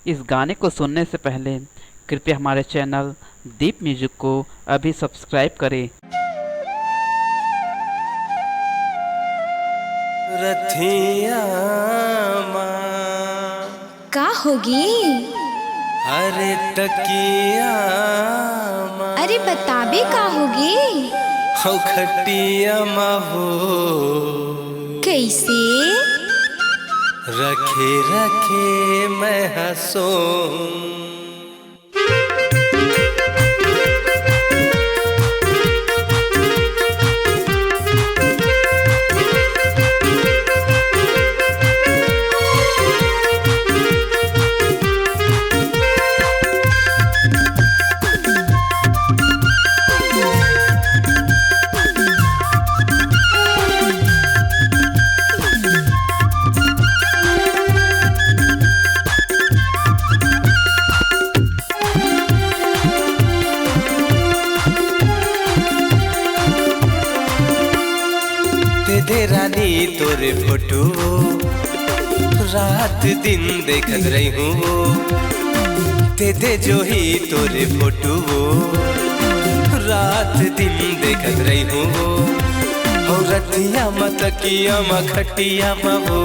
इस गाने को सुनने से पहले कृपया हमारे चैनल दीप म्यूजिक को अभी सब्सक्राइब करें। रथिया का होगी? अरे तकिया अरे बताबे का होगी? हो खटिया हो कैसे? रखे रखे मैं हंसो दे रानी तोरे फोटो रात दिन देखत रही हूँ। दे जो ही तोरे फोटो रात दिन देखत रही हूँ। हो रतिया मतकिया खटिया वो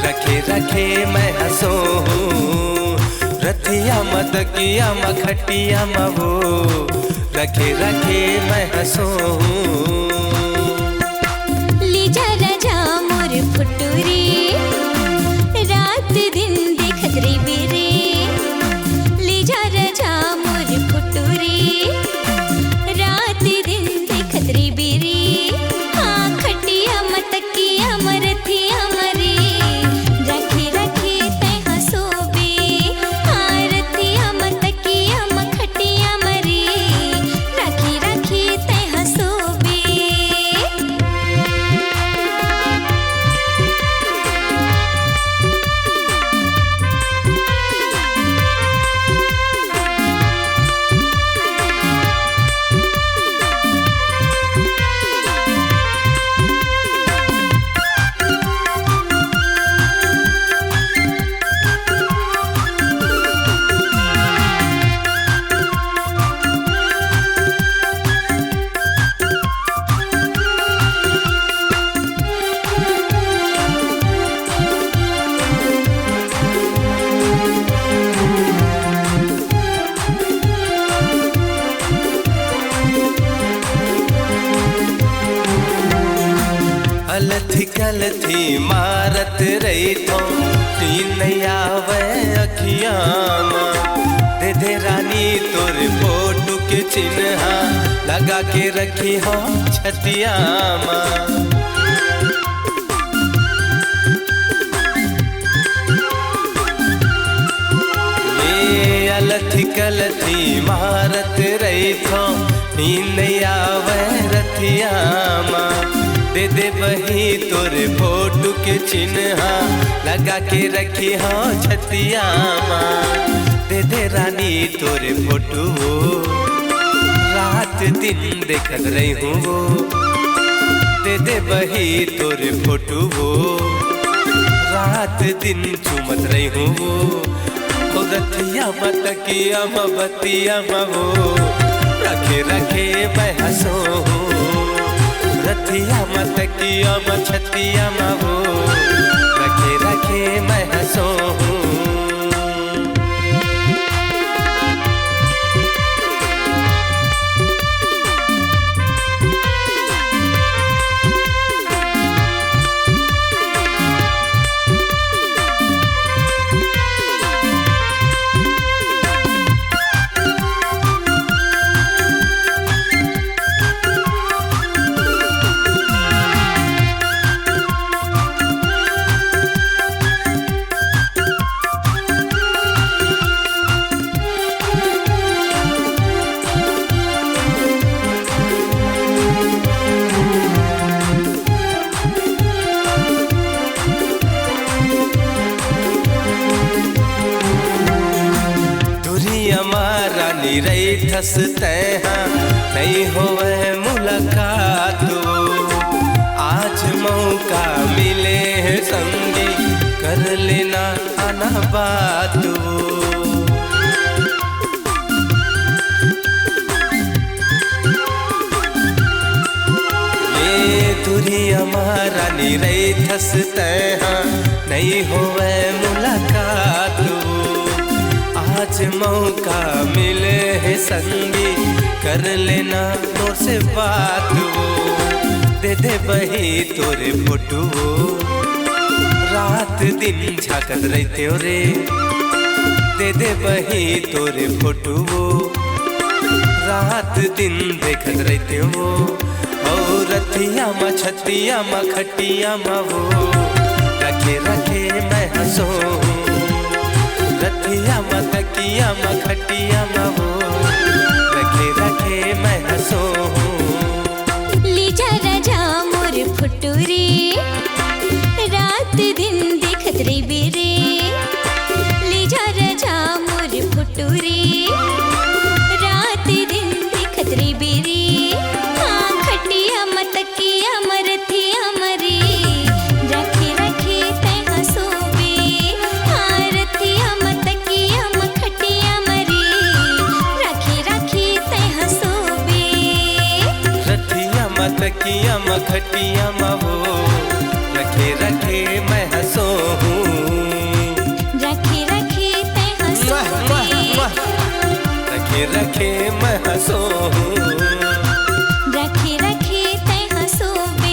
रखे रखे मैं हंसो हूँ। रतिया मतकिया खटिया वो रखे रखे मैं हंसो हूँ। फुटूरी रात दिन देखत रही बेरे ले जा राजा मोर फुटूरी रात दिन देखत रही बेरे। हाँ खटिया मतकिया मरथिया मरे रखे रखे तै हंसोबे। हाँ रथिया मतकिया खटिया मरे रखे रखे तै हंसोबे। अलथी मारत रही तो नैया वे अखिया दे रानी तोर फोटो के चिन्ह लगा के रखी हो छतिया अलथी मारत रही तो नैया वे रथिया दे वही तोरे फोटो के चिन्ह लगा के रखी हो छतिया दे रानी तोरे फोटो रात दिन देखत रही हूँ। दे वही तोरे फोटो रात दिन चूमत रही हूँ। रथिया मतकिया बतिया वो रखे रखे मैं हंसो हूँ। रथिया मतकिया छतिया वो रखे रखे मैं हंसो हूँ। रही थसते हाँ नहीं होवे मुलाकात। आज मौका मिले है संगी कर लेना आना बात। हमारा निरई थसते हाँ नहीं होवे मुलाकात आज मौका मिले है संगी कर लेना मोर से बात दे दे बही तोरे फोटो रात दिन झाकत रहते रे दे दे बही तोरे फोटो रात दिन देखत रहते हो और रतिया मा छतिया मा खटिया मा वो रखे रखे मैं हंसो रतिया मा तकिया मा खटिया मा वो रखे रखे मैं हंसो ले जा राजा मोर फुटूरी रात दिन देखत रे बेरे ले जा राजा मोर फुटूरी रात दिन देखत रे बेरे हाँ खटिया मतकिया मरथिया मरे रखे रखे तै हंसोबे हाँ रथिया मतकिया मखटिया मरे रखे रखे तै हंसोबे रतिया मा तकिया मा खटिया मा वो रखे रखे मैं हंसो रखे रखे तै हंसोबे रखे रखे मैं हंसो रखे रखे तै हंसोबे